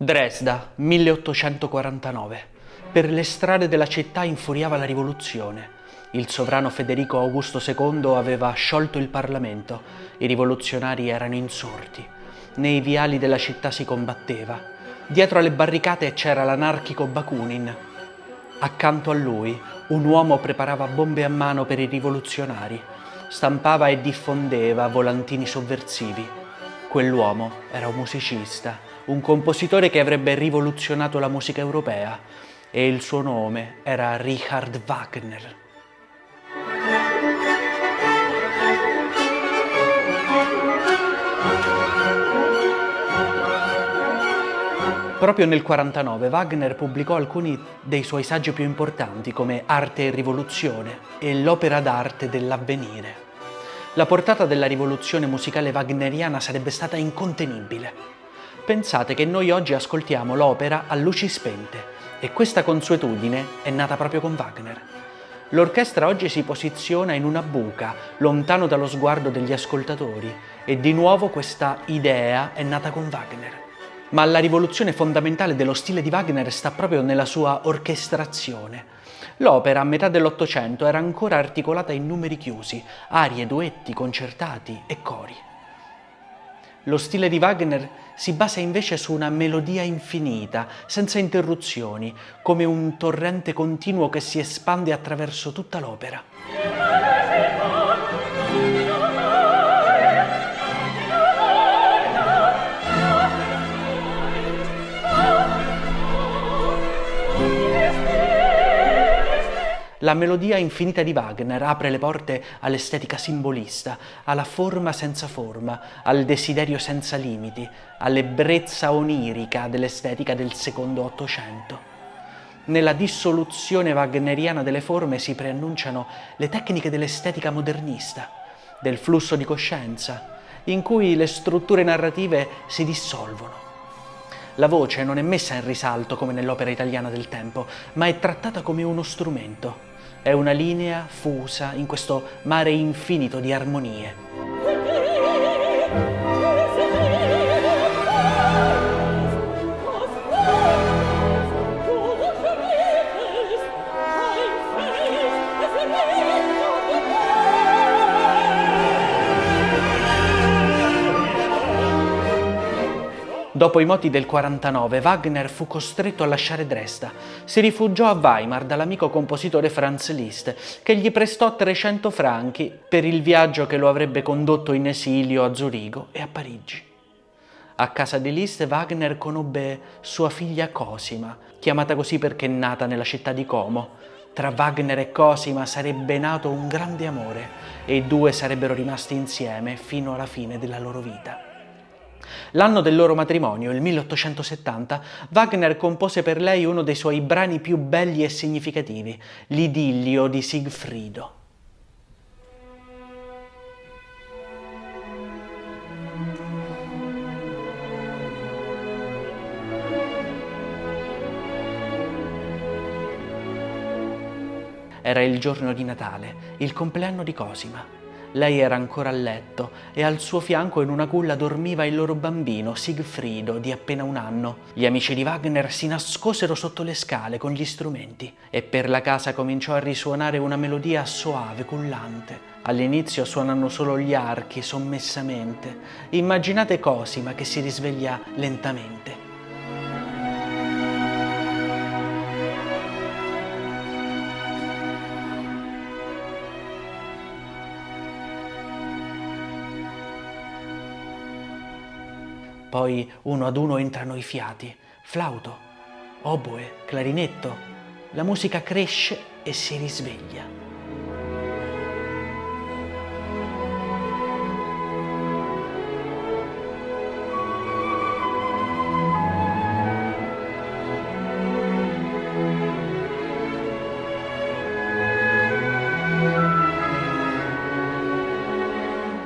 Dresda, 1849. Per le strade della città infuriava la rivoluzione. Il sovrano Federico Augusto II aveva sciolto il Parlamento. I rivoluzionari erano insorti. Nei viali della città si combatteva. Dietro alle barricate c'era l'anarchico Bakunin. Accanto a lui un uomo preparava bombe a mano per i rivoluzionari. Stampava e diffondeva volantini sovversivi. Quell'uomo era un musicista, un compositore che avrebbe rivoluzionato la musica europea, e il suo nome era Richard Wagner. Proprio nel 1949 Wagner pubblicò alcuni dei suoi saggi più importanti come Arte e Rivoluzione e l'opera d'arte dell'Avvenire. La portata della rivoluzione musicale wagneriana sarebbe stata incontenibile. Pensate che noi oggi ascoltiamo l'opera a luci spente e questa consuetudine è nata proprio con Wagner. L'orchestra oggi si posiziona in una buca, lontano dallo sguardo degli ascoltatori, e di nuovo questa idea è nata con Wagner. Ma la rivoluzione fondamentale dello stile di Wagner sta proprio nella sua orchestrazione. L'opera a metà dell'Ottocento era ancora articolata in numeri chiusi, arie, duetti, concertati e cori. Lo stile di Wagner si basa invece su una melodia infinita, senza interruzioni, come un torrente continuo che si espande attraverso tutta l'opera. La melodia infinita di Wagner apre le porte all'estetica simbolista, alla forma senza forma, al desiderio senza limiti, all'ebbrezza onirica dell'estetica del secondo Ottocento. Nella dissoluzione wagneriana delle forme si preannunciano le tecniche dell'estetica modernista, del flusso di coscienza, in cui le strutture narrative si dissolvono. La voce non è messa in risalto come nell'opera italiana del tempo, ma è trattata come uno strumento. È una linea fusa in questo mare infinito di armonie. Dopo i moti del 49, Wagner fu costretto a lasciare Dresda. Si rifugiò a Weimar dall'amico compositore Franz Liszt, che gli prestò 300 franchi per il viaggio che lo avrebbe condotto in esilio a Zurigo e a Parigi. A casa di Liszt, Wagner conobbe sua figlia Cosima, chiamata così perché è nata nella città di Como. Tra Wagner e Cosima sarebbe nato un grande amore e i due sarebbero rimasti insieme fino alla fine della loro vita. L'anno del loro matrimonio, il 1870, Wagner compose per lei uno dei suoi brani più belli e significativi, l'Idillio di Sigfrido. Era il giorno di Natale, il compleanno di Cosima. Lei era ancora a letto e al suo fianco in una culla dormiva il loro bambino, Sigfrido, di appena 1 anno. Gli amici di Wagner si nascosero sotto le scale con gli strumenti e per la casa cominciò a risuonare una melodia soave, cullante. All'inizio suonano solo gli archi, sommessamente. Immaginate Cosima che si risveglia lentamente. Poi uno ad uno entrano i fiati, flauto, oboe, clarinetto. La musica cresce e si risveglia.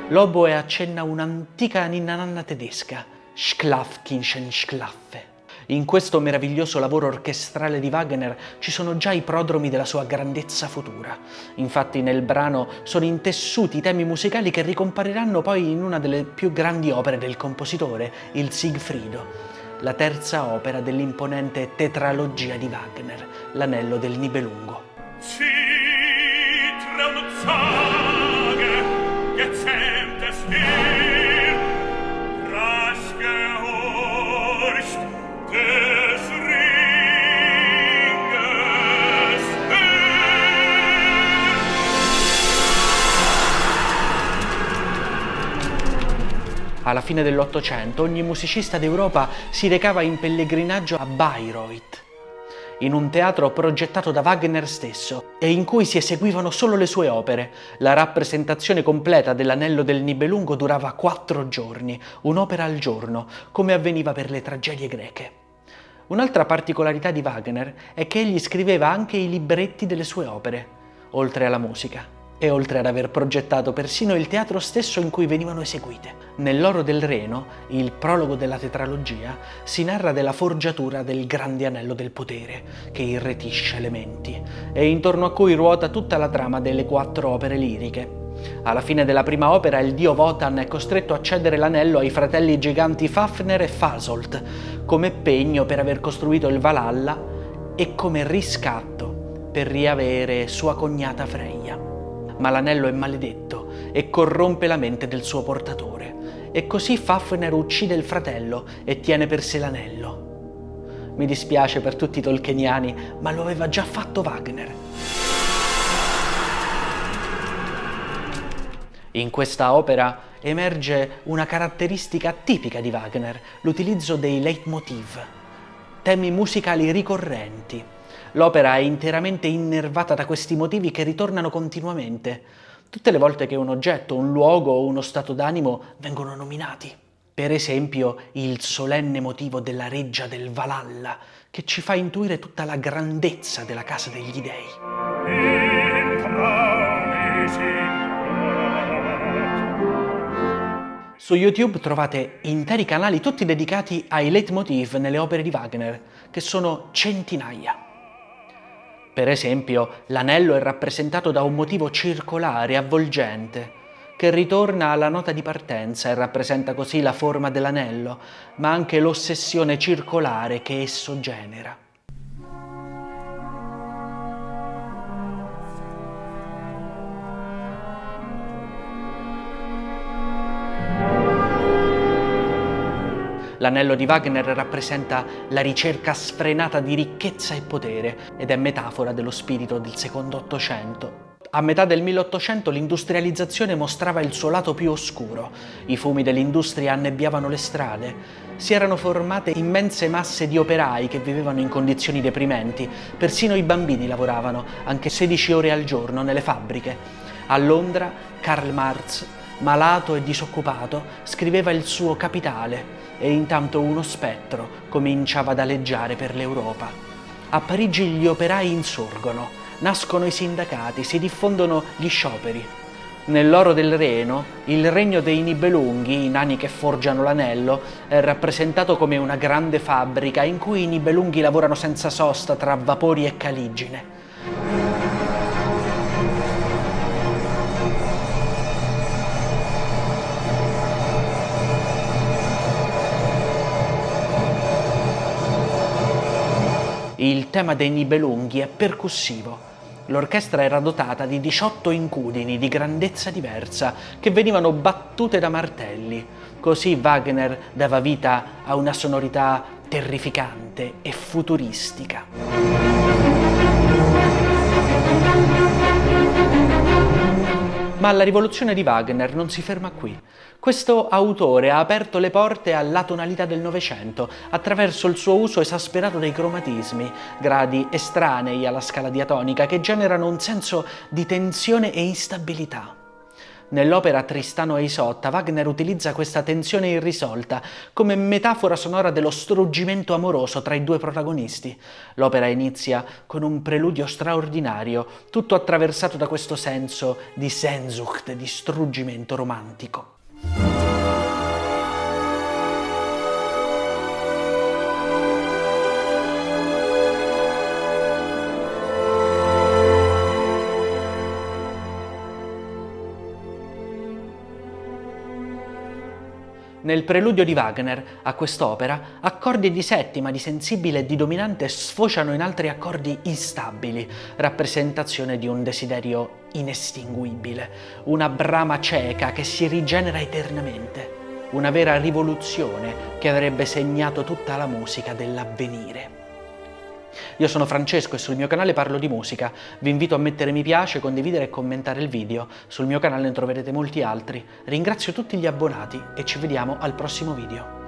L'oboe accenna un'antica ninna nanna tedesca, Schlafkinchen Schlaffe. In questo meraviglioso lavoro orchestrale di Wagner ci sono già i prodromi della sua grandezza futura. Infatti nel brano sono intessuti i temi musicali che ricompariranno poi in una delle più grandi opere del compositore, il Sigfrido. la terza opera dell'imponente tetralogia di Wagner, L'Anello del Nibelungo. Alla fine dell'Ottocento ogni musicista d'Europa si recava in pellegrinaggio a Bayreuth, in un teatro progettato da Wagner stesso e in cui si eseguivano solo le sue opere. La rappresentazione completa dell'Anello del Nibelungo durava 4 giorni, un'opera al giorno, come avveniva per le tragedie greche. Un'altra particolarità di Wagner è che egli scriveva anche i libretti delle sue opere, oltre alla musica. E oltre ad aver progettato persino il teatro stesso in cui venivano eseguite. Nell'Oro del Reno, il prologo della tetralogia, si narra della forgiatura del grande anello del potere, che irretisce le menti, e intorno a cui ruota tutta la trama delle 4 opere liriche. Alla fine della prima opera il dio Wotan è costretto a cedere l'anello ai fratelli giganti Fafner e Fasolt, come pegno per aver costruito il Valhalla e come riscatto per riavere sua cognata Freya. Ma l'anello è maledetto e corrompe la mente del suo portatore. E così Fafner uccide il fratello e tiene per sé l'anello. Mi dispiace per tutti i tolkieniani, ma lo aveva già fatto Wagner. In questa opera emerge una caratteristica tipica di Wagner, l'utilizzo dei leitmotiv, temi musicali ricorrenti. L'opera è interamente innervata da questi motivi che ritornano continuamente, tutte le volte che un oggetto, un luogo o uno stato d'animo vengono nominati. Per esempio, il solenne motivo della reggia del Valhalla, che ci fa intuire tutta la grandezza della casa degli dei. Su YouTube trovate interi canali tutti dedicati ai leitmotiv nelle opere di Wagner, che sono centinaia. Per esempio, l'anello è rappresentato da un motivo circolare, avvolgente, che ritorna alla nota di partenza e rappresenta così la forma dell'anello, ma anche l'ossessione circolare che esso genera. L'anello di Wagner rappresenta la ricerca sfrenata di ricchezza e potere ed è metafora dello spirito del secondo Ottocento. A metà del 1800 l'industrializzazione mostrava il suo lato più oscuro. I fumi dell'industria annebbiavano le strade. Si erano formate immense masse di operai che vivevano in condizioni deprimenti. Persino i bambini lavoravano, anche 16 ore al giorno, nelle fabbriche. A Londra, Karl Marx, malato e disoccupato, scriveva il suo Capitale e intanto uno spettro cominciava ad aleggiare per l'Europa. A Parigi gli operai insorgono, nascono i sindacati, si diffondono gli scioperi. Nell'Oro del Reno, il regno dei Nibelunghi, i nani che forgiano l'anello, è rappresentato come una grande fabbrica in cui i Nibelunghi lavorano senza sosta tra vapori e caligine. Il tema dei Nibelunghi è percussivo. L'orchestra era dotata di 18 incudini di grandezza diversa che venivano battute da martelli. Così Wagner dava vita a una sonorità terrificante e futuristica. Ma la rivoluzione di Wagner non si ferma qui. Questo autore ha aperto le porte alla tonalità del Novecento attraverso il suo uso esasperato dei cromatismi, gradi estranei alla scala diatonica che generano un senso di tensione e instabilità. Nell'opera Tristano e Isotta, Wagner utilizza questa tensione irrisolta come metafora sonora dello struggimento amoroso tra i due protagonisti. L'opera inizia con un preludio straordinario, tutto attraversato da questo senso di Sehnsucht, di struggimento romantico. Nel preludio di Wagner, a quest'opera, accordi di settima, di sensibile e di dominante sfociano in altri accordi instabili, rappresentazione di un desiderio inestinguibile, una brama cieca che si rigenera eternamente, una vera rivoluzione che avrebbe segnato tutta la musica dell'avvenire. Io sono Francesco e sul mio canale parlo di musica. Vi invito a mettere mi piace, condividere e commentare il video. Sul mio canale ne troverete molti altri. Ringrazio tutti gli abbonati e ci vediamo al prossimo video.